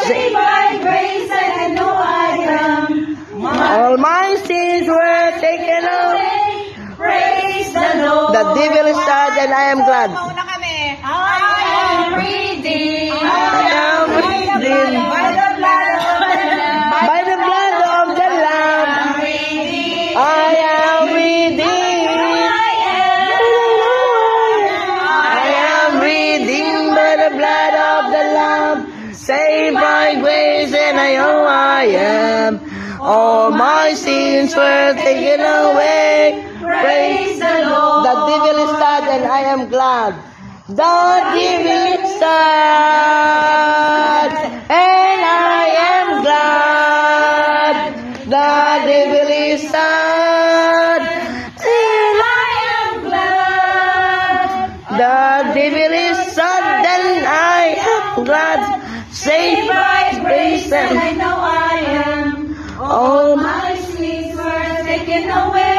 Saved by grace, and I know I am. All my sins were taken away. Praise the Lord. The devil is sad and I am glad. Mauna kami. I am redeemed. I am redeemed By the blood of the Lamb. by the blood of the Lamb. I am redeemed. I am redeemed by the blood of the Lamb. Saved by grace and I know I am. All my sins were taken away. Praise the Lord. The devil is sad and I am glad. The devil is sad and I am glad. The devil is sad and I am glad. The devil is sad and I am glad. Saved by grace and I know I am. all My sins were taken away.